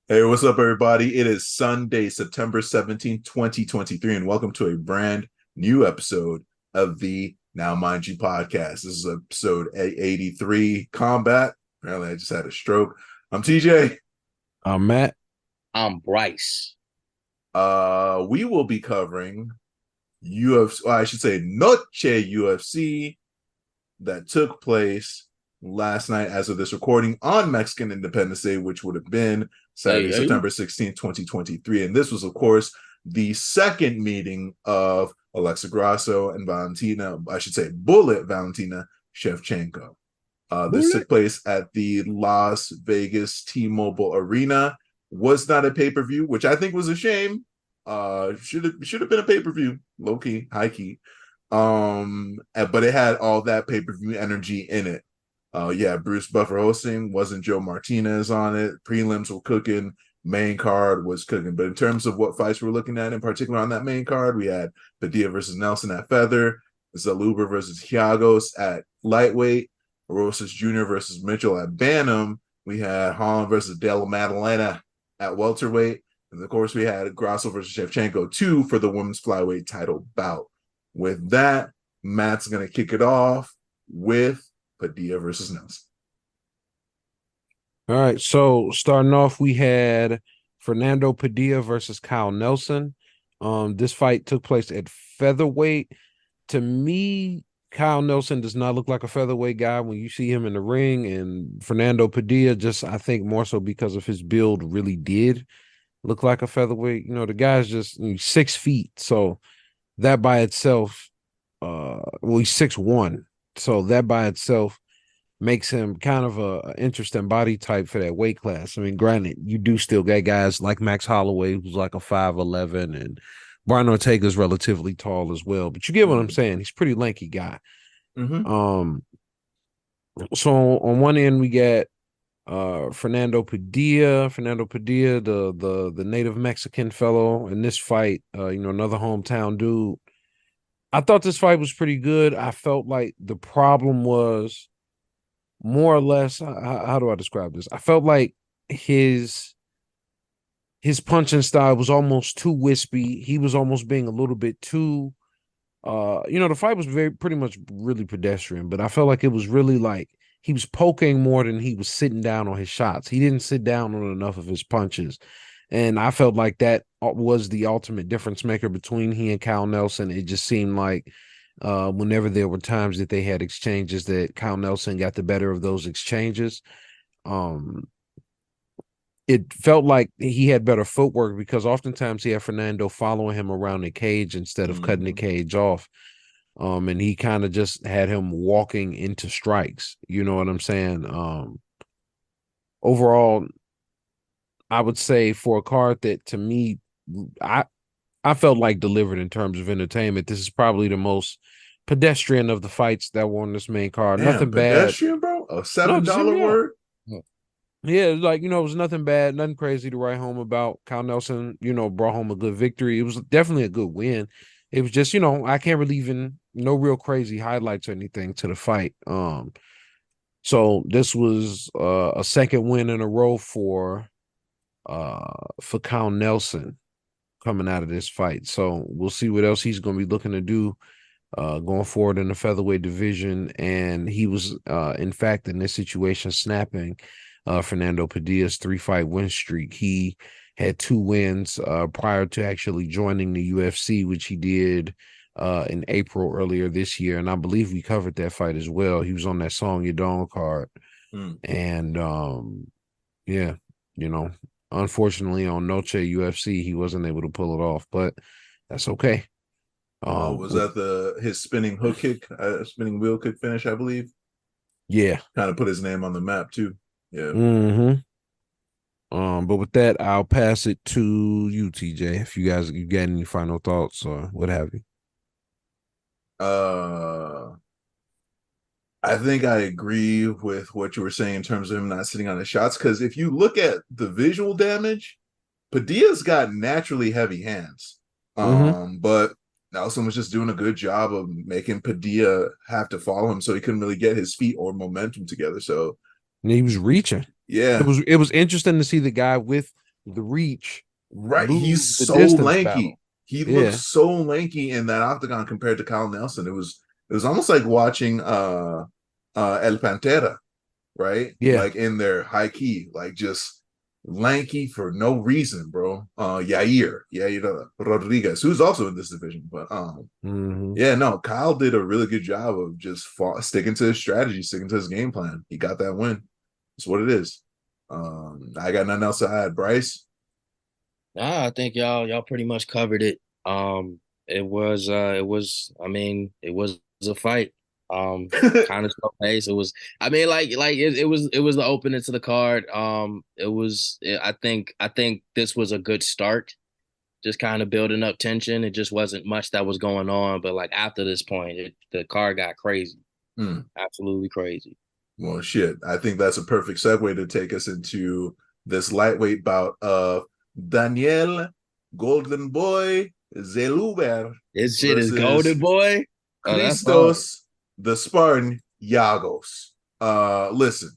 Hey, what's up, everybody? It is Sunday, September 17th, 2023, and welcome to a brand new episode of the Now Mind You podcast. This is episode 83, Combat. Apparently, I just had a stroke. I'm TJ. Matt. I'm Bryce. We will be covering UFC, I should say Noche UFC that took place last night as of this recording on Mexican Independence Day, which would have been Saturday, Hey. September 16th, 2023. And this was, of course, the second meeting of Alexa Grasso and Valentina, I should say Bullet Valentina Shevchenko. This took place at the Las Vegas T-Mobile Arena. Was not a pay-per-view, which I think was a shame. Should have been a pay-per-view, low-key, high-key. But it had all that pay-per-view energy in it. Yeah, Bruce Buffer hosting, wasn't Joe Martinez on it. Prelims were cooking, main card was cooking. But in terms of what fights we're looking at in particular on that main card, we had Padilla versus Nelson at feather, Zaluba versus Hiagos at lightweight, Rosas Jr. versus Mitchell at bantam. We had Holland versus De La Maddalena at welterweight. And of course, we had Grasso versus Shevchenko 2 for the women's flyweight title bout. With that, Matt's going to kick it off with Padilla versus Nelson. All right. So starting off, we had Fernando Padilla versus Kyle Nelson. This fight took place at featherweight. To me, Kyle Nelson does not look like a featherweight guy when you see him in the ring, and Fernando Padilla, just I think more so because of his build, really did look like a featherweight. You know, the guy's just 6 feet, so that by itself, well, he's 6'1", so that by itself makes him kind of a interesting body type for that weight class. I mean, granted, you do still get guys like Max Holloway, who's like a 5'11", and Brian Ortega's relatively tall as well. But you get what I'm saying. He's a pretty lanky guy. Mm-hmm. So on one end we got Fernando Padilla, the native Mexican fellow in this fight, another hometown dude. I thought this fight was pretty good. I felt like the problem was more or less, how do I describe this? I felt like his punching style was almost too wispy. He was almost being a little bit too the fight was pretty much really pedestrian, but I felt like it was really like he was poking more than he was sitting down on his shots. He didn't sit down on enough of his punches. And I felt like that was the ultimate difference maker between he and Kyle Nelson. It just seemed like whenever there were times that they had exchanges that Kyle Nelson got the better of those exchanges. It felt like he had better footwork because oftentimes he had Fernando following him around the cage instead of cutting the cage off. And he kind of just had him walking into strikes. You know what I'm saying? Overall, I would say for a card that to me, I felt like delivered in terms of entertainment. This is probably the most pedestrian of the fights that were on this main card. Damn, Nothing bad. pedestrian, bro? A No, $7 word? Yeah, like, it was nothing bad, nothing crazy to write home about. Kyle Nelson, brought home a good victory. It was definitely a good win. It was just, I can't really even no real crazy highlights or anything to the fight. So this was a second win in a row for Kyle Nelson coming out of this fight. So we'll see what else he's going to be looking to do going forward in the featherweight division. And he was, in fact, in this situation, snapping Fernando Padilla's 3-fight win streak. He had 2 wins prior to actually joining the UFC, which he did in April earlier this year. And I believe we covered that fight as well. He was on that Song Yadong card. And yeah, unfortunately on Noche UFC, he wasn't able to pull it off, but that's okay. Was that his spinning hook kick, spinning wheel kick finish, I believe? Yeah. Kind of put his name on the map too. Yeah. Mm-hmm. But with that, I'll pass it to you, TJ. If you got any final thoughts or what have you. I think I agree with what you were saying in terms of him not sitting on his shots. Because if you look at the visual damage, Padilla's got naturally heavy hands. But Nelson was just doing a good job of making Padilla have to follow him, so he couldn't really get his feet or momentum together. So And he was reaching. Yeah. It was interesting to see the guy with the reach Right. He's lose the so distance lanky. battle. He looks Yeah, so lanky in that octagon compared to Kyle Nelson. It was almost like watching El Pantera, right? yeah. Like in their high key, like just lanky for no reason, bro. Yair Rodriguez, who's also in this division, but Mm-hmm. yeah, no, Kyle did a really good job of just sticking to his strategy, sticking to his game plan. He got that win. That's what it is. I got nothing else to add. Bryce. Nah, I think y'all pretty much covered it. I mean, it was a fight. Kind of slow pace. It was, I mean, it was the opening to the card. I think this was a good start. Just kind of building up tension. It just wasn't much that was going on, but like after this point, the card got crazy. Hmm. Absolutely crazy. Well, shit. I think that's a perfect segue to take us into this lightweight bout of Daniel Golden Boy Zeluber This shit is golden, versus boy. Oh, that's hard. Christos the Spartan Yagos. Listen,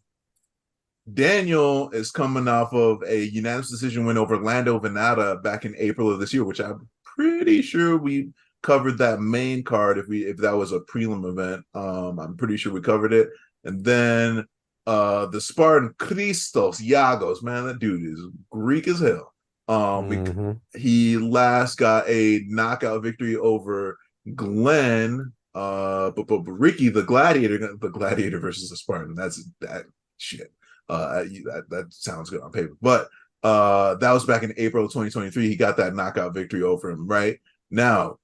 Daniel is coming off of a unanimous decision win over Lando Venata back in April of this year, which I'm pretty sure we covered that main card if that was a prelim event. I'm pretty sure we covered it. And then the Spartan Christos Yagos, man, that dude is Greek as hell. Mm-hmm. He last got a knockout victory over Glenn, but Ricky the Gladiator versus the Spartan. That's that shit. That sounds good on paper, but that was back in April of 2023. He got that knockout victory over him. Right now,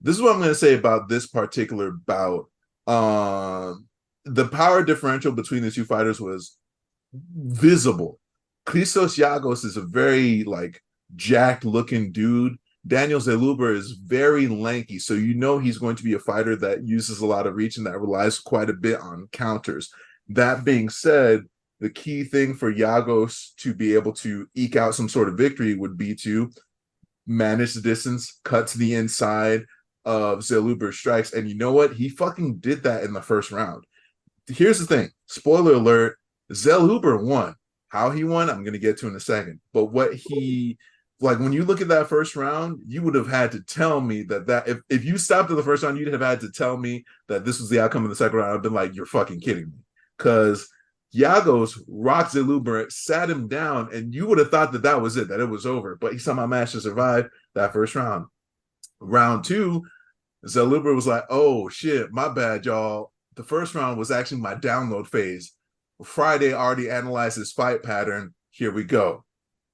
this is what I'm going to say about this particular bout. The power differential between the two fighters was visible. Christos Yagos is a very like jacked looking dude. Daniel Zeluber is very lanky, so you know he's going to be a fighter that uses a lot of reach and that relies quite a bit on counters. That being said, the key thing for Yagos to be able to eke out some sort of victory would be to manage the distance, cut to the inside of Zeluber's strikes. And you know what? He fucking did that in the first round. Here's the thing. Spoiler alert. Zeluber won. How he won, I'm going to get to in a second. But what he, like, when you look at that first round, you would have had to tell me that if you stopped at the first round, you'd have had to tell me that this was the outcome of the second round. I've been like, you're fucking kidding me. Because Yagos rocked Zeluber, sat him down, and you would have thought that was it, that it was over. But he somehow managed to survive that first round. Round two, Zeluber was like, oh shit, my bad, y'all. The first round was actually my download phase. Friday already analyzed his fight pattern. Here we go.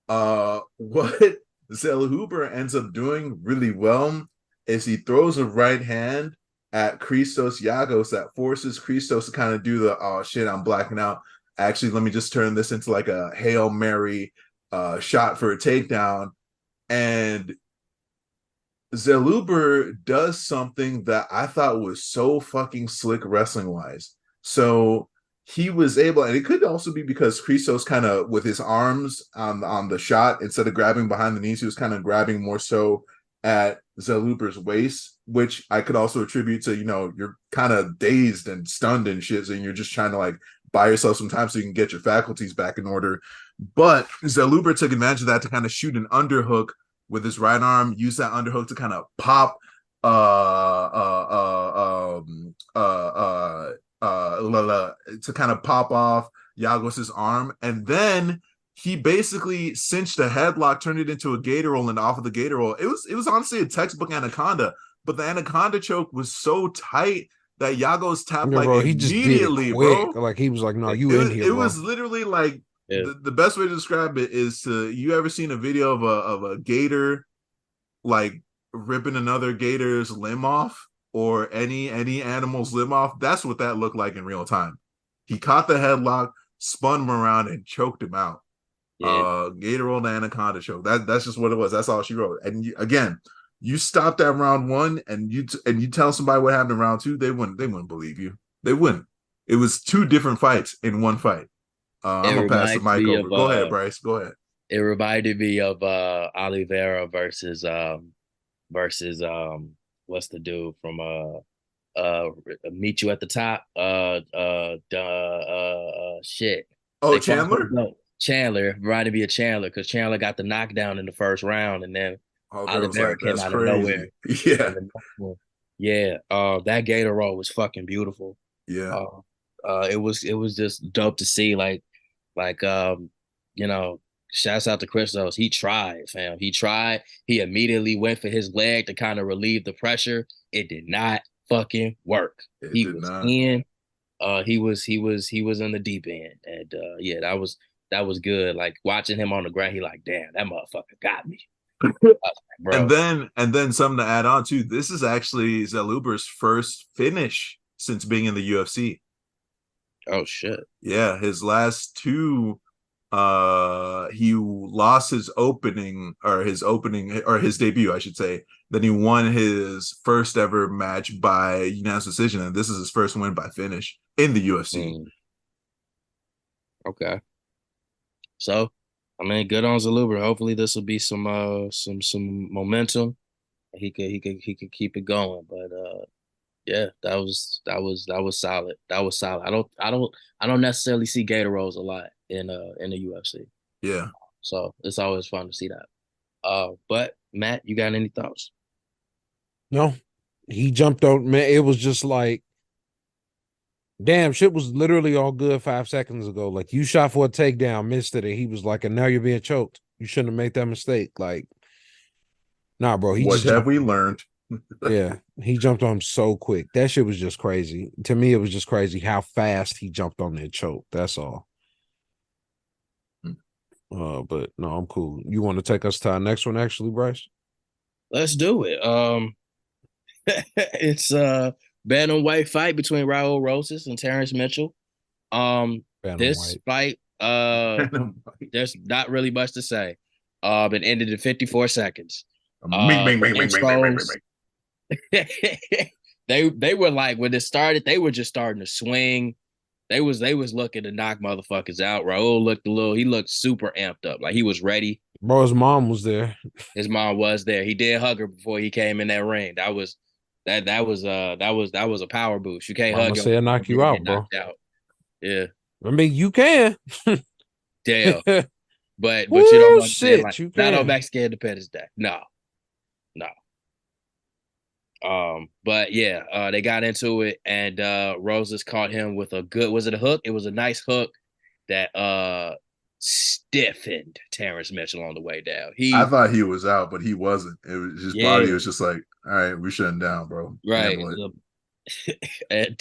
What Zeluber ends up doing really well is he throws a right hand at Christos Yagos that forces Christos to kind of do the, oh shit, I'm blacking out. Actually, let me just turn this into like a Hail Mary shot for a takedown. And Zeluber does something that I thought was so fucking slick wrestling wise. So he was able, and it could also be because Christos kind of with his arms on the shot, instead of grabbing behind the knees, he was kind of grabbing more so at Zeluber's waist, which I could also attribute to, you know, you're kind of dazed and stunned and shit, and you're just trying to like buy yourself some time so you can get your faculties back in order. But Zeluber took advantage of that to kind of shoot an underhook with his right arm, use that underhook to kind of pop to kind of pop off Yagos's arm, and then he basically cinched a headlock, turned it into a gator roll, and off of the gator roll, it was honestly a textbook anaconda, but the anaconda choke was so tight that Yagos tapped like bro, he just did it immediately, quick. bro. Like he was like, "No, you in here, It bro." was literally like Yeah. the best way to describe it is to, you ever seen a video of a gator like ripping another gator's limb off, or any animal's limb off? That's what that looked like in real time. He caught the headlock, spun him around, and choked him out. Yeah. Gator roll the anaconda choke. That's just what it was. That's all she wrote. And again, you stopped at round one, and you tell somebody what happened in round two, they wouldn't believe you. They wouldn't. It was two different fights in one fight. I'm gonna pass the mic over. Go ahead, Bryce. Go ahead. It reminded me of Oliveira versus what's the dude from Meet You at the Top? Shit. Oh, They fought for the Chandler? belt. Chandler, reminded me of Chandler because Chandler got the knockdown in the first round, and then Oliveira was Oliveira like, came that's out of nowhere crazy. Yeah. in the next one. Yeah, that Gator roll was fucking beautiful. Yeah. Uh, it was just dope to see. Like you know, shouts out to Christos. He tried, fam. He tried. He immediately went for his leg to kind of relieve the pressure. It did not fucking work. It He did was not. in. He was in the deep end, and yeah, that was good. Like watching him on the ground, he like, damn, that motherfucker got me, And bro. then something to add on too. This is actually Zaluber's first finish since being in the UFC. Oh shit. Yeah, his last two he lost his debut, I should say. Then he won his first ever match by unanimous decision, and this is his first win by finish in the UFC. Okay. So, I mean, good on Zaluber. Hopefully, this will be some momentum. He could keep it going. But yeah, that was solid. That was solid. I don't necessarily see Gator rolls a lot in the UFC. Yeah. So it's always fun to see that. But Matt, you got any thoughts? No, he jumped out, man. It was just like, damn, shit was literally all good 5 seconds ago. Like you shot for a takedown, missed it, and he was like, and now you're being choked. You shouldn't have made that mistake. Like, nah, bro. He What just have jumped. we learned? Yeah, he jumped on him so quick. That shit was just crazy. To me, it was just crazy how fast he jumped on that choke. That's all. But no, I'm cool. You want to take us to our next one, actually, Bryce? Let's do it. It's bantamweight fight between Raul Rosas and Terrence Mitchell. This Bantamweight. fight, there's not really much to say. It ended in 54 seconds. Bing, bing, bing, bing, bing, bing, bing, Intros. They were like when it started, they were just starting to swing. They was looking to knock motherfuckers out. Raul he looked super amped up, like he was ready. Bro, his mom was there. His mom was there. He did hug her before he came in that ring. That was a power boost. You can't Mama hug your said mom knock and you then out, get bro. knocked out. Yeah, I mean, you can. damn. But Woo, you know what I'm saying? shit, Like you not on can. Mexican Independence Day. No. But yeah, they got into it, and Roses caught him with a good. Was it a hook? It was a nice hook that stiffened Terrence Mitchell on the way down. I thought he was out, but he wasn't. It was his body Yeah, was just like, all right, we're shutting down, bro. right. Handle it. And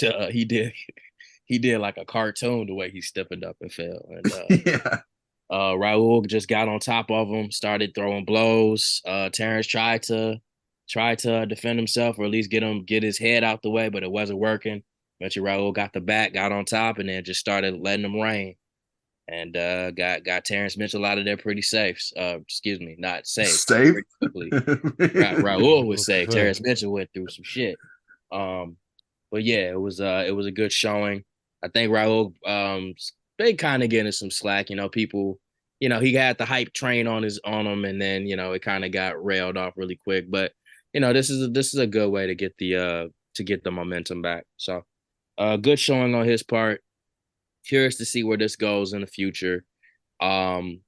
he did like a cartoon the way he stiffened up and fell. And Yeah. Raul just got on top of him, started throwing blows. Terrence tried to defend himself or at least get his head out the way, but it wasn't working. Eventually Raul got the back, got on top, and then just started letting him rain. And got Terrence Mitchell out of there pretty safe. Excuse me, not safe. Safe. Pretty quickly. Raul was safe. Terrence Mitchell went through some shit. But yeah, it was a good showing. I think Raul they kind of getting some slack. People, he had the hype train on him, and then it kind of got railed off really quick. But this is a good way to get the momentum back. So, good showing on his part. Curious to see where this goes in the future. I'm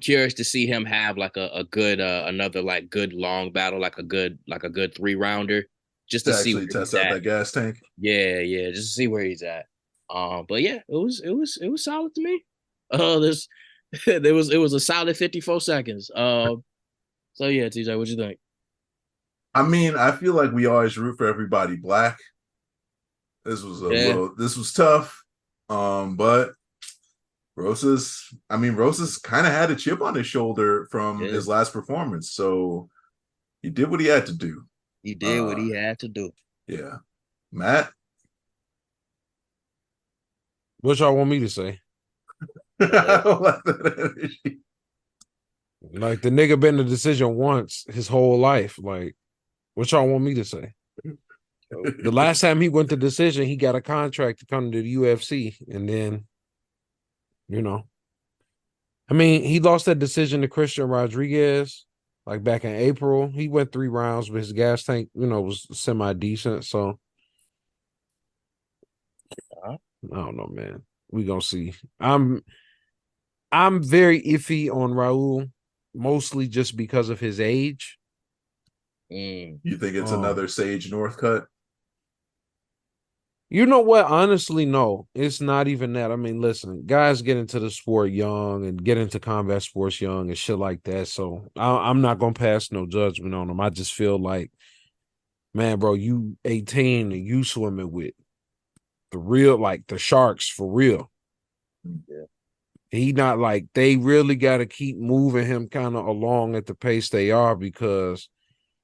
curious to see him have like a good another like good long battle, like a good 3-rounder, just to see where actually test he's out at. that gas tank. Yeah, just to see where he's at. But yeah, it was solid to me. There's it was a solid 54 seconds. So yeah, TJ, what you think? I mean, I feel like we always root for everybody black. This was tough. But Rosas kind of had a chip on his shoulder from his last performance. So he did what he had to do. He did what he had to do. Yeah. Matt? What y'all want me to say? I don't like that energy. Like the nigga been in the decision once his whole life. Like, what y'all want me to say? The last time he went to decision, he got a contract to come to the UFC, and then, I mean, he lost that decision to Christian Rodriguez, like back in April. He went 3 rounds, but his gas tank, was semi decent. So, I don't know, man. We gonna see. I'm very iffy on Raul, mostly just because of his age. You think it's another Sage Northcutt? You know what? Honestly, no. It's not even that. I mean, listen, guys get into the sport young and get into combat sports young and shit like that. So I'm not gonna pass no judgment on them. I just feel like, man, bro, you 18 and you swimming with the real, like the sharks for real. Yeah. He not like, they really got to keep moving him kind of along at the pace they are, because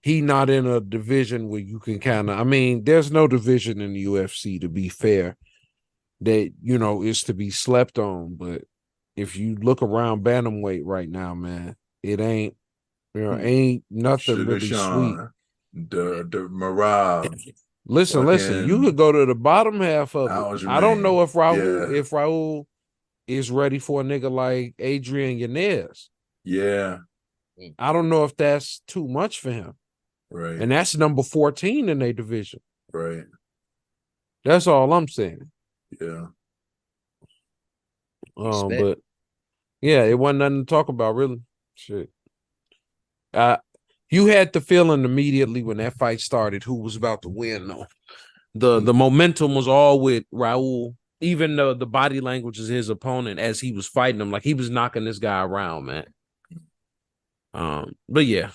he not in a division where you can kind of, I mean, there's no division in the UFC, to be fair, that, you know, is to be slept on. But if you look around bantamweight right now, man, it ain't, ain't nothing Sugar really Sean, sweet. the Marab. Listen, you could go to the bottom half of it. I don't know if Raul is ready for a nigga like Adrian Yanez. Yeah. I don't know if that's too much for him. Right. And that's number 14 in their division. Right. That's all I'm saying. Yeah. But yeah, it wasn't nothing to talk about, really. Shit. You had the feeling immediately when that fight started who was about to win, though. The momentum was all with Raul, even though the body language is his opponent as he was fighting him. Like, he was knocking this guy around, man. But yeah,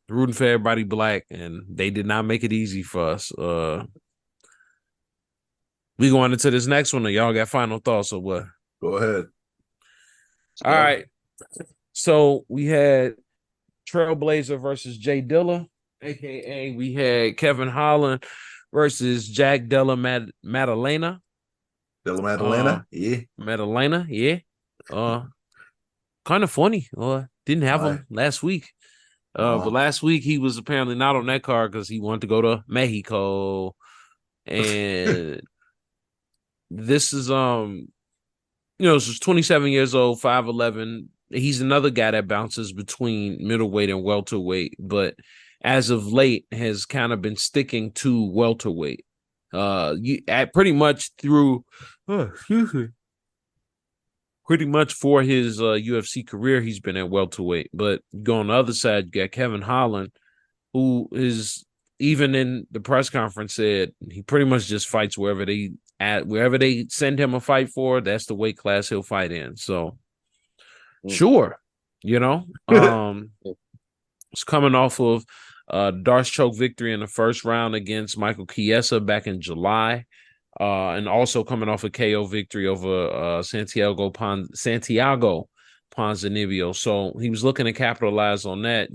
rooting for everybody black, and they did not make it easy for us. We going into this next one, and y'all got final thoughts or what? Go ahead. All right. So we had Trailblazer versus Jay Dilla, aka we had Kevin Holland versus Jack Della Maddalena. Della Maddalena, yeah. Maddalena, yeah. Kind of funny. Didn't have him last week. But last week he was apparently not on that card because he wanted to go to Mexico. And this is this is 27 years old, 5'11". He's another guy that bounces between middleweight and welterweight, but as of late has kind of been sticking to welterweight. Pretty much through pretty much for his UFC career, he's been at welterweight. But you go on the other side, you got Kevin Holland, who is, even in the press conference, said he pretty much just fights wherever they send him a fight for. That's the weight class he'll fight in. So sure, it's coming off of Darce choke victory in the first round against Michael Chiesa back in July. And also coming off a KO victory over Santiago Ponzinibbio. So he was looking to capitalize on that.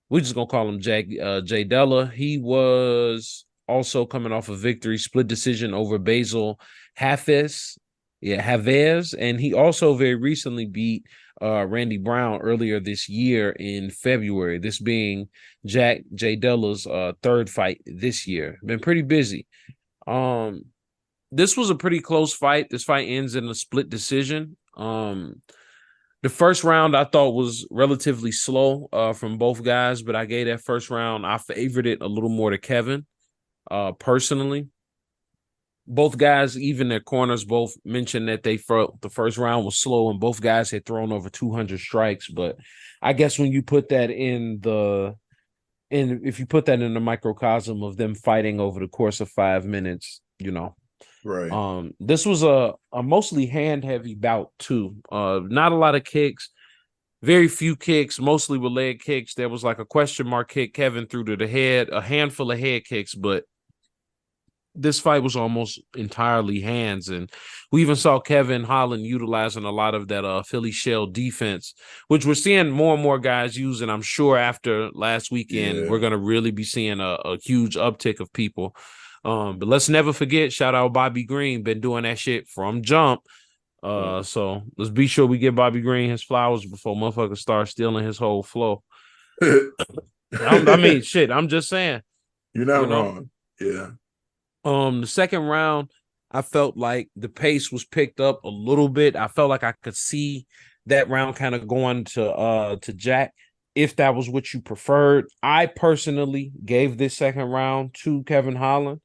We're just going to call him Jay Della. He was also coming off a victory, split decision over Basil Hafez. And he also very recently beat Randy Brown earlier this year in February, this being Jay Della's third fight this year. Been pretty busy. This was a pretty close fight. This fight ends in a split decision. The first round I thought was relatively slow from both guys, but I gave that first round, I favored it a little more to Kevin, personally. Both guys, even their corners, both mentioned that they felt the first round was slow, and both guys had thrown over 200 strikes. But I guess when you put that if you put that in the microcosm of them fighting over the course of 5 minutes, right. This was a mostly hand-heavy bout too. Not a lot of kicks, very few kicks, mostly with leg kicks. There was like a question mark kick Kevin threw to the head, a handful of head kicks, but this fight was almost entirely hands. And we even saw Kevin Holland utilizing a lot of that Philly shell defense, which we're seeing more and more guys use. And I'm sure after last weekend, we're going to really be seeing a huge uptick of people. But let's never forget, shout out Bobby Green, been doing that shit from jump. So let's be sure we give Bobby Green his flowers before motherfuckers start stealing his whole flow. I'm just saying. You're not wrong. Yeah. The second round, I felt like the pace was picked up a little bit. I felt like I could see that round kind of going to Jack, if that was what you preferred. I personally gave this second round to Kevin Holland.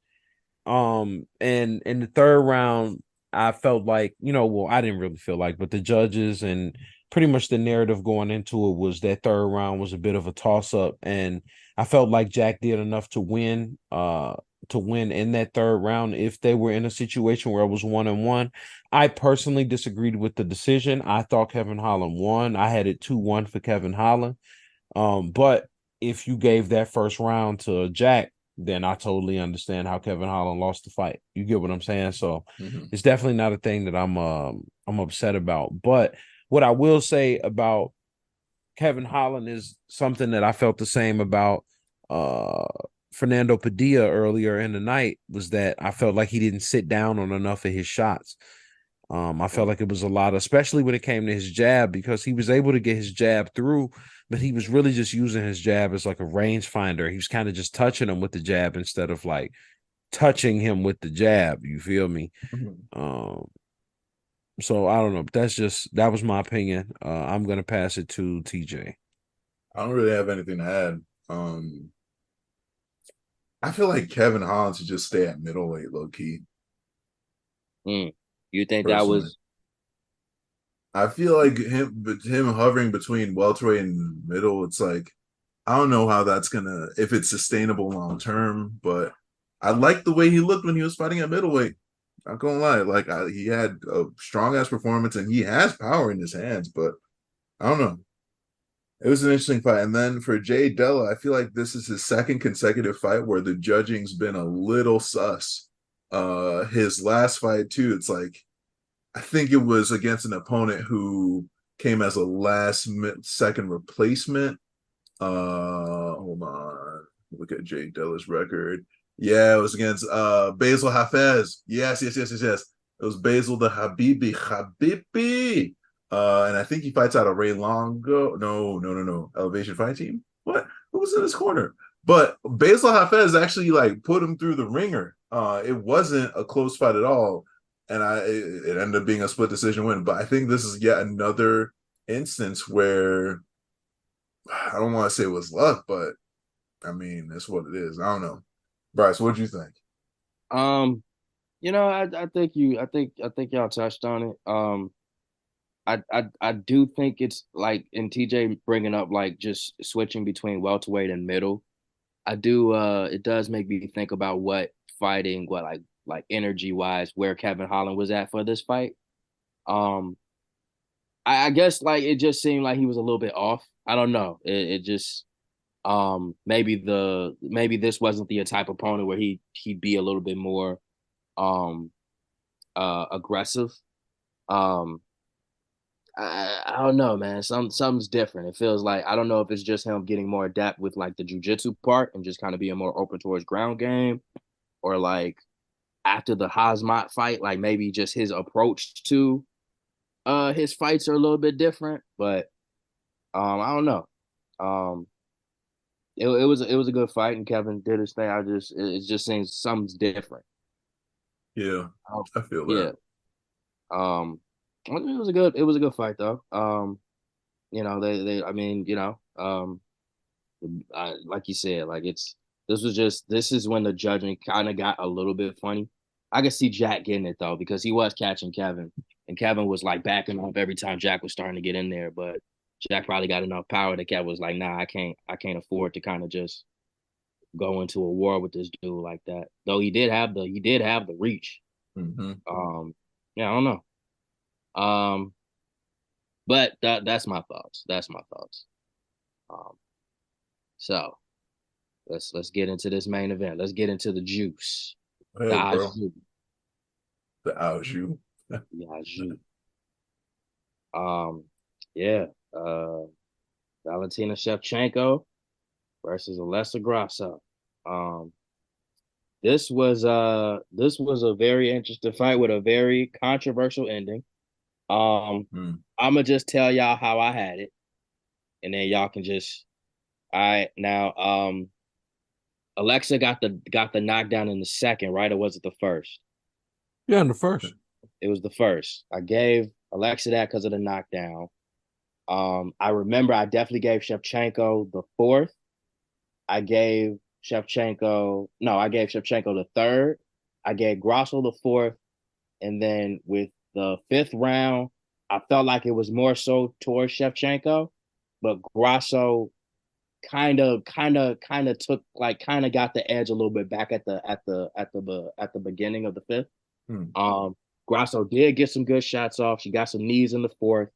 And in the third round, I felt like, well, I didn't really feel like, but the judges and pretty much the narrative going into it was that third round was a bit of a toss up, and I felt like Jack did enough to win in that third round if they were in a situation where it was 1-1. I personally disagreed with the decision. I thought Kevin Holland won. I had it 2-1 for Kevin Holland. But if you gave that first round to Jack, then I totally understand how Kevin Holland lost the fight. You get what I'm saying? So it's definitely not a thing that I'm upset about. But what I will say about Kevin Holland is something that I felt the same about Fernando Padilla earlier in the night, was that I felt like he didn't sit down on enough of his shots. I felt like it was a lot, especially when it came to his jab, because he was able to get his jab through, but he was really just using his jab as like a range finder. He was kind of just touching him with the jab instead of like touching him with the jab. You feel me? So I don't know. That was my opinion. I'm gonna pass it to TJ. I don't really have anything to add. I feel like Kevin Holland should just stay at middleweight, low key. You think Personally. that was? I feel like him hovering between welterweight and middle. It's like, I don't know how that's gonna, if it's sustainable long term. But I like the way he looked when he was fighting at middleweight. Not gonna lie, like he had a strong ass performance and he has power in his hands. But I don't know. It was an interesting fight. And then for Jay Della, I feel like this is his second consecutive fight where the judging's been a little sus. His last fight too, it's like, I think it was against an opponent who came as a last second replacement. Hold on. Look at Jay Della's record. Yeah, it was against Basil Hafez. Yes. It was Basil the Habibi. And I think he fights out of Ray Longo. No. Elevation Fight Team. What? Who was in his corner? But Basil Hafez actually like put him through the ringer. It wasn't a close fight at all, and it ended up being a split decision win. But I think this is yet another instance where I don't want to say it was luck, but I mean that's what it is. I don't know. Bryce, what do you think? I think y'all touched on it. I do think it's like, and TJ bringing up like just switching between welterweight and middle. It does make me think about what energy wise, where Kevin Holland was at for this fight. I guess like it just seemed like he was a little bit off. I don't know. It just maybe this wasn't the type of opponent where he'd be a little bit more aggressive. I don't know, man. Something's different. It feels like, I don't know if it's just him getting more adept with like the jiu-jitsu part and just kind of being more open towards ground game, or like after the Hazmat fight, like maybe just his approach to his fights are a little bit different. But I don't know. It was a good fight and Kevin did his thing. It just seems something's different. Yeah, I feel that. Yeah. It was a good fight though. Like you said, like this is when the judging kind of got a little bit funny. I could see Jack getting it though, because he was catching Kevin, and Kevin was like backing off every time Jack was starting to get in there, but Jack probably got enough power that Kevin was like, nah, I can't afford to kind of just go into a war with this dude like that. Though he did have the reach. Mm-hmm. Yeah, I don't know. But that's my thoughts. So let's get into this main event. Let's get into the juice. Hey, the bro. au The au jus. The au jus. Valentina Shevchenko versus Alexa Grasso. This was a very interesting fight with a very controversial ending. I'm gonna just tell y'all how I had it, and then y'all can just. All right, now Alexa got the knockdown in the second, right? Or was it the first? Yeah, in the first. It was the first. I gave Alexa that because of the knockdown. I remember I definitely gave Shevchenko the fourth. I gave Shevchenko the third. I gave Grasso the fourth, And then with the 5th round, I felt like it was more so towards Shevchenko, but Grasso took like got the edge a little bit back at the beginning of the 5th. Grasso did get some good shots off. She got some knees in the 4th.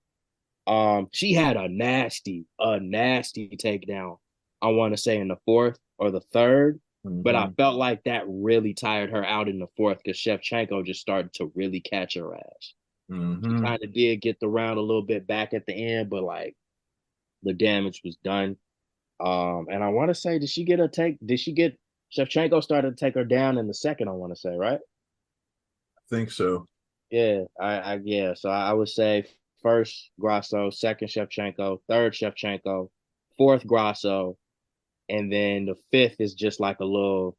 She had a nasty takedown. I want to say in the 4th or the 3rd, but I felt like that really tired her out in the 4th because Shevchenko just started to really catch her ass. She kind of did get the round a little bit back at the end, but like the damage was done. And I want to say, did she get Shevchenko started to take her down in the 2nd? I want to say, right? I think so. Yeah, yeah. So I would say 1st Grasso, 2nd Shevchenko, 3rd Shevchenko, 4th Grasso, and then the 5th is just like a little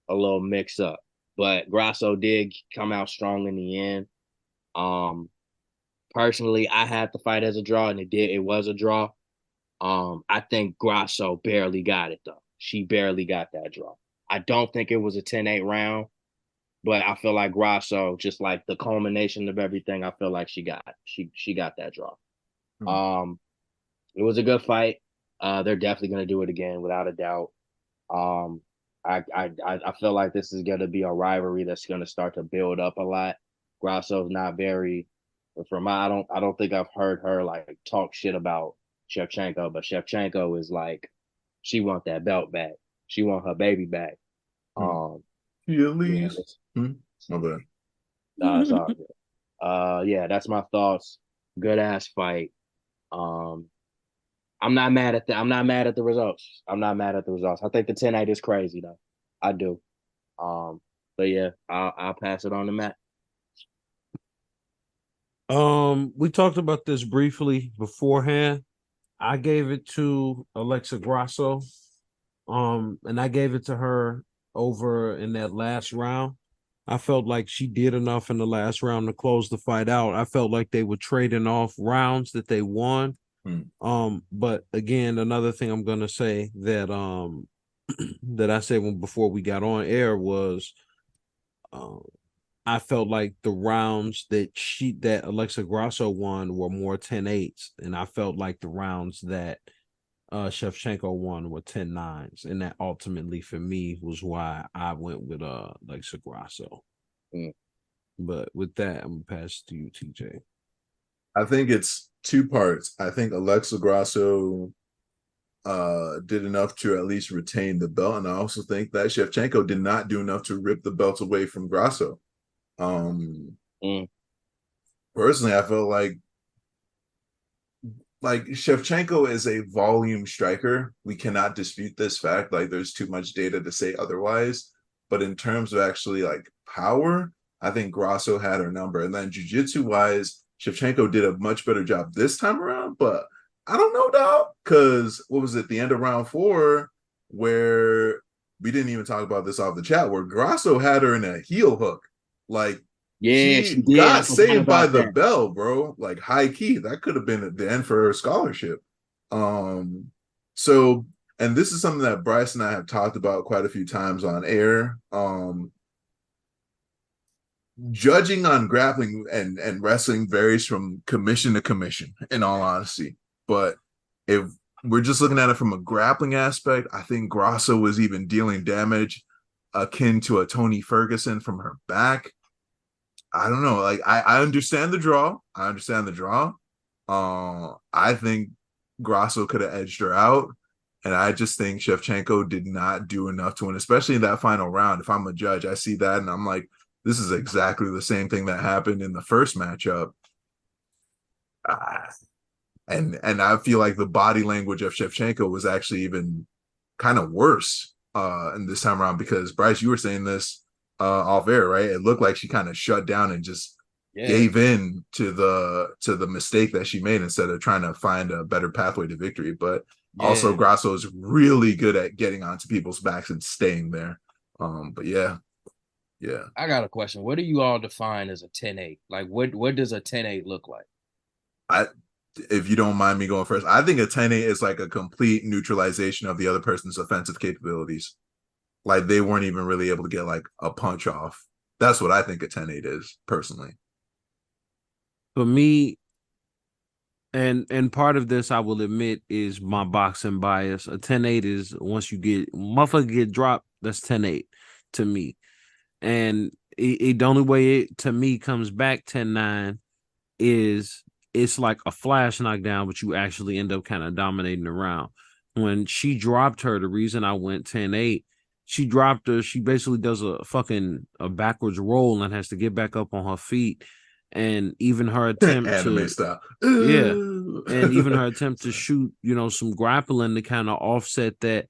mix up. But Grasso did come out strong in the end. Personally, I had the fight as a draw, and it was a draw. I think Grasso barely got it though. She barely got that draw. I don't think it was a 10-8 round, but I feel like Grasso, just like the culmination of everything, I feel like she got that draw. It was a good fight. They're definitely gonna do it again without a doubt. I feel like this is gonna be a rivalry that's gonna start to build up a lot. Grasso's not very, I don't think I've heard her like talk shit about Shevchenko, but Shevchenko is like, she want that belt back. She want her baby back. Least. My bad. It's all good. Yeah, that's my thoughts. Good ass fight. I'm not mad at the results. I'm not mad at the results. I think the 10-8 is crazy though. I do. But yeah, I'll pass it on to Matt. We talked about this briefly beforehand. I gave it to Alexa Grasso. And I gave it to her over in that last round. I felt like she did enough in the last round to close the fight out. I felt like they were trading off rounds that they won. But again, another thing I'm gonna say that that I said before we got on air was I felt like the rounds that Alexa Grasso won were more 10-8s, and I felt like the rounds that Shevchenko won were 10-9s, and that ultimately for me was why I went with Alexa Grasso. But with that, I'm gonna pass to you, TJ. I think it's 2 parts. I think Alexa Grasso did enough to at least retain the belt, and I also think that Shevchenko did not do enough to rip the belt away from Grasso. Personally, I feel like Shevchenko is a volume striker. We cannot dispute this fact. Like, there's too much data to say otherwise. But in terms of actually like power, I think Grasso had her number. And then jiu-jitsu wise, Shevchenko did a much better job this time around. But I don't know, dog, because what was it, the end of round 4, where we didn't even talk about this off the chat, where Grasso had her in a heel hook. Like, yeah, she got saved by the bell, bro. Like, high key, that could have been the end for her scholarship. So, and this is something that Bryce and I have talked about quite a few times on air. Judging on grappling and wrestling varies from commission to commission, in all honesty. But if we're just looking at it from a grappling aspect, I think Grasso was even dealing damage akin to a Tony Ferguson from her back. I don't know. Like, I understand the draw. I think Grasso could have edged her out. And I just think Shevchenko did not do enough to win, especially in that final round. If I'm a judge, I see that and I'm like, this is exactly the same thing that happened in the first matchup. And I feel like the body language of Shevchenko was actually even kind of worse in this time around, because Bryce, you were saying this off air, right? It looked like she kind of shut down and just gave in to the mistake that she made instead of trying to find a better pathway to victory. But also Grasso is really good at getting onto people's backs and staying there. But yeah. I got a question. What do you all define as a 10-8? Like, what does a 10-8 look like? If you don't mind me going first, I think a 10-8 is like a complete neutralization of the other person's offensive capabilities. Like, they weren't even really able to get like a punch off. That's what I think a 10-8 is, personally. For me, and part of this, I will admit, is my boxing bias. A 10-8 is once you get motherfucker get dropped, that's 10-8 to me. And the only way it to me comes back 10-9 is it's like a flash knockdown, but you actually end up kind of dominating the round. When she dropped her, the reason I went 10-8, she dropped her, she basically does a backwards roll and has to get back up on her feet. And even her attempt anime style. Yeah. And even her attempt to shoot, some grappling to kind of offset that.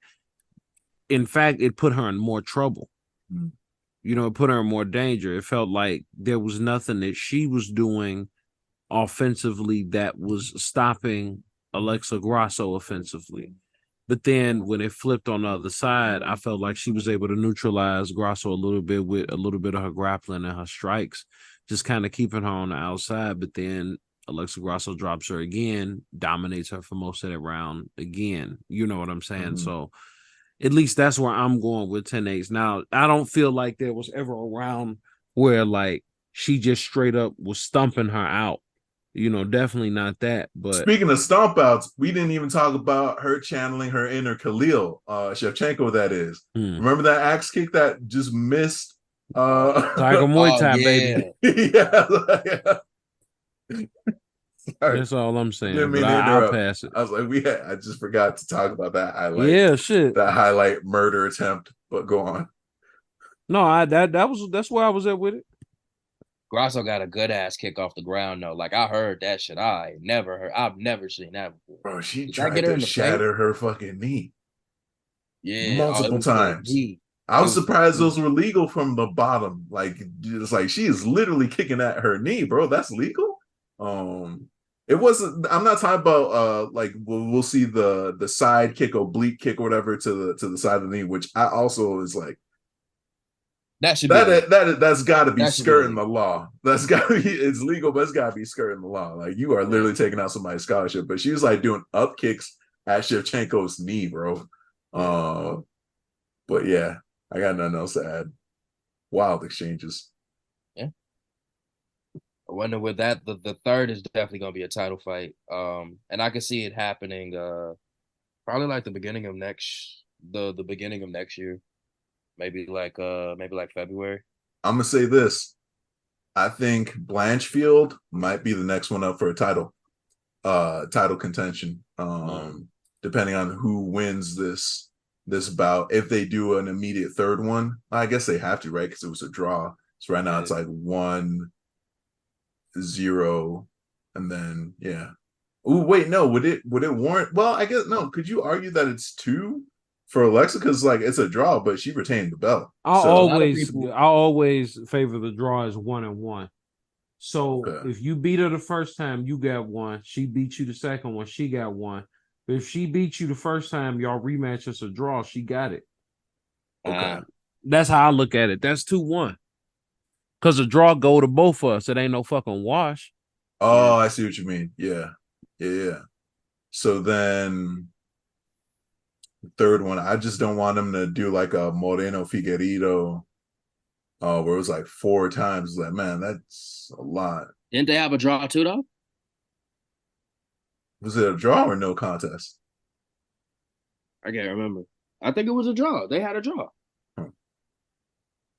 In fact, it put her in more trouble. Mm. It put her in more danger. It felt like there was nothing that she was doing offensively that was stopping Alexa Grasso offensively. But then when it flipped on the other side, I felt like she was able to neutralize Grasso a little bit with a little bit of her grappling and her strikes, just kind of keeping her on the outside. But then Alexa Grasso drops her again, dominates her for most of that round again. You know what I'm saying? Mm-hmm. So at least that's where I'm going with 10-8s. Now, I don't feel like there was ever a round where like she just straight up was stumping her out. Definitely not that. But speaking of stomp outs, we didn't even talk about her channeling her inner Khalil, Shevchenko, that is. Remember that axe kick that just missed Tiger Muay Thai, baby. Yeah. That's all I'm saying. Didn't mean but to I'll pass it. I was like, I just forgot to talk about that highlight. Yeah, shit. That highlight murder attempt, but go on. No, that's where I was at with it. Grasso got a good ass kick off the ground though. Like I heard that shit. I've never seen that before. Bro, she tried to shatter her fucking knee. Yeah, multiple times. I was surprised those were legal from the bottom. Like, it's like she is literally kicking at her knee, bro. That's legal. It wasn't. I'm not talking about like we'll see the side kick, oblique kick, or whatever to the side of the knee, which I also is like. That's got to be skirting the law. That's got to be, it's legal, but it's got to be skirting the law. Like, you are literally taking out somebody's scholarship. But she was like doing up kicks at Shevchenko's knee, bro. But yeah, I got nothing else to add. Wild exchanges. Yeah. I wonder with that, the third is definitely going to be a title fight. And I can see it happening probably like the beginning of next year. Maybe like February. I'm gonna say this. I think Blanchfield might be the next one up for a title contention. Depending on who wins this bout. If they do an immediate third one, I guess they have to, right? Because it was a draw. So right now it's like 1-0, and then yeah. Oh wait, no. Would it warrant? Well, I guess no. Could you argue that it's 2? For Alexa, because like it's a draw, but she retained the belt. I always favor the draw as 1-1. So if you beat her the first time, you got 1. She beat you the second one, she got 1. But if she beat you the first time, y'all rematch as a draw, she got it. Okay. That's how I look at it. That's 2-1. Because the draw go to both of us. It ain't no fucking wash. Oh, I see what you mean. Yeah. So then the third one, I just don't want them to do like a Moreno Figueiredo, where it was like 4 times. Like, man, that's a lot. Didn't they have a draw too, though? Was it a draw or no contest? I can't remember. I think it was a draw. They had a draw.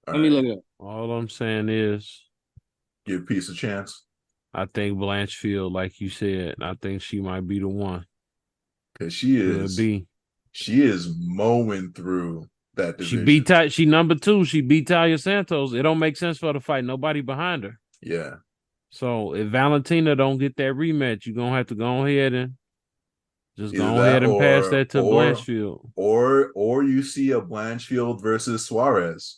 Let me look it up. All I'm saying is, give Peace a chance. I think Blanchfield, like you said, I think she might be the one. Because she is mowing through that division. She number 2. She beat Talia Santos. It don't make sense for her to fight nobody behind her. Yeah. So if Valentina don't get that rematch, you're gonna have to go ahead and just go ahead and pass that to Blanchfield. Or you see a Blanchfield versus Suarez.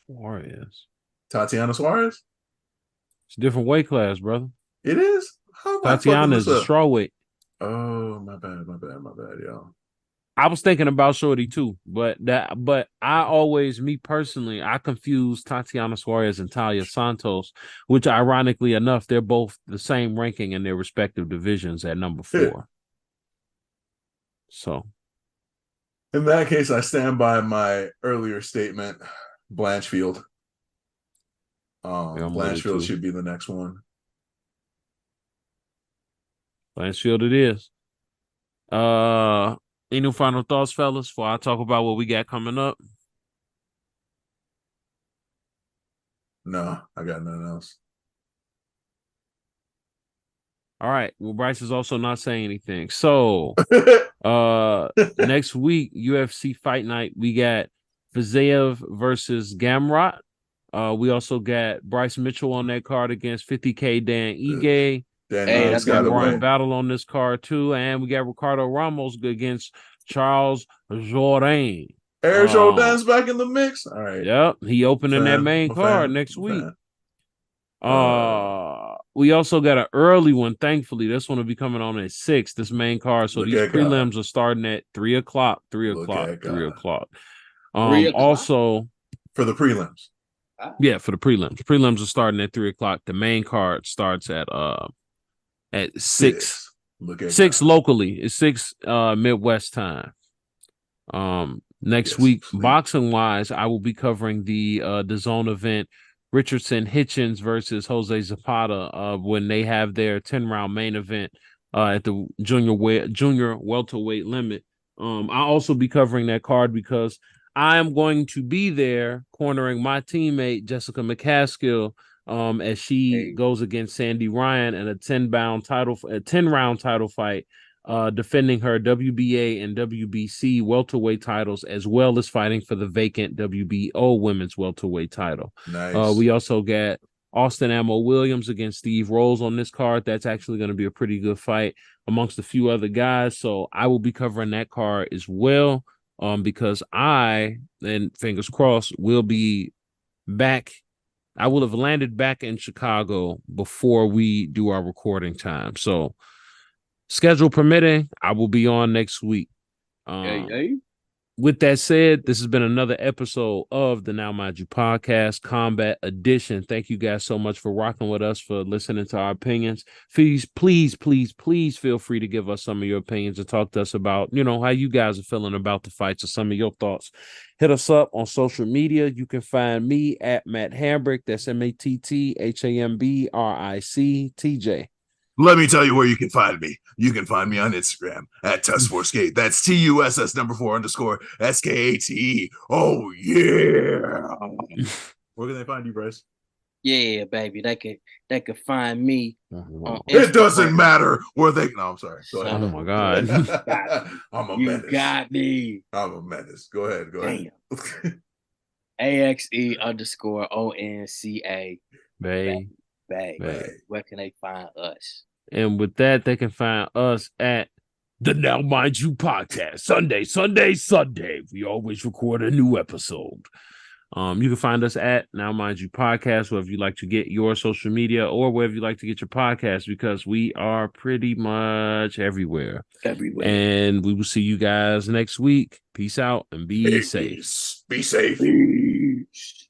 Suarez. Tatiana Suarez? It's a different weight class, brother. It is? Tatiana is a strawweight. Oh, my bad, y'all. I was thinking about Shorty too, but I always, me personally, I confuse Tatiana Suarez and Talia Santos, which ironically enough, they're both the same ranking in their respective divisions at number 4. So In that case, I stand by my earlier statement. Blanchfield. Blanchfield should be the next one. Blanchfield it is. Any final thoughts, fellas, before I talk about what we got coming up? No, I got nothing else. All right. Well, Bryce is also not saying anything. So next week, UFC Fight Night, we got Fiziev versus Gamrot. We also got Bryce Mitchell on that card against 50K Dan Ige. That's got a Ryan Battle on this card too, and we got Ricardo Ramos against Charles Jourdain. Air Jourdain's back in the mix. All right. Yep, he opening that main card next week. We also got an early one. Thankfully, this one will be coming on at 6. This main card, so these prelims are starting at 3 o'clock. 3 o'clock. 3 o'clock. Also for the prelims. Yeah, for the prelims. The prelims are starting at 3 o'clock. The main card starts at 6. 6 locally. It's 6 Midwest time. Next week, boxing wise, I will be covering the DAZN event, Richardson Hitchens versus Jose Zapata, when they have their 10-round main event at the junior welterweight limit. I'll also be covering that card because I am going to be there cornering my teammate Jessica McCaskill as she goes against Sandy Ryan in a 10-round title fight, defending her WBA and WBC welterweight titles, as well as fighting for the vacant WBO women's welterweight title. Nice. We also got Austin Ammo Williams against Steve Rolls on this card. That's actually going to be a pretty good fight amongst a few other guys. So I will be covering that card as well, because I, and fingers crossed, will be back. I will have landed back in Chicago before we do our recording time. So schedule permitting, I will be on next week. With that said, this has been another episode of the Now Mind You Podcast, Combat Edition. Thank you guys so much for rocking with us, for listening to our opinions. Please feel free to give us some of your opinions and talk to us about, how you guys are feeling about the fights or some of your thoughts. Hit us up on social media. You can find me at Matt Hambrick. That's MattHambrick, Let me tell you where you can find me. You can find me on Instagram at Tuss4Skate. That's TUSS4_SKATE. Oh, yeah. Where can they find you, Bryce? Yeah, baby. They could find me on Instagram. It doesn't matter where they... No, I'm sorry. Go ahead. Oh, my God. I'm a menace. You got me. I'm a menace. Go ahead. AXE_ONCA. Babe. Where can they find us? And with that, they can find us at the Now Mind You Podcast. Sunday. We always record a new episode. You can find us at Now Mind You Podcast, wherever you like to get your social media or wherever you like to get your podcast, because we are pretty much everywhere. And we will see you guys next week. Peace out and be safe. Be safe. Peace.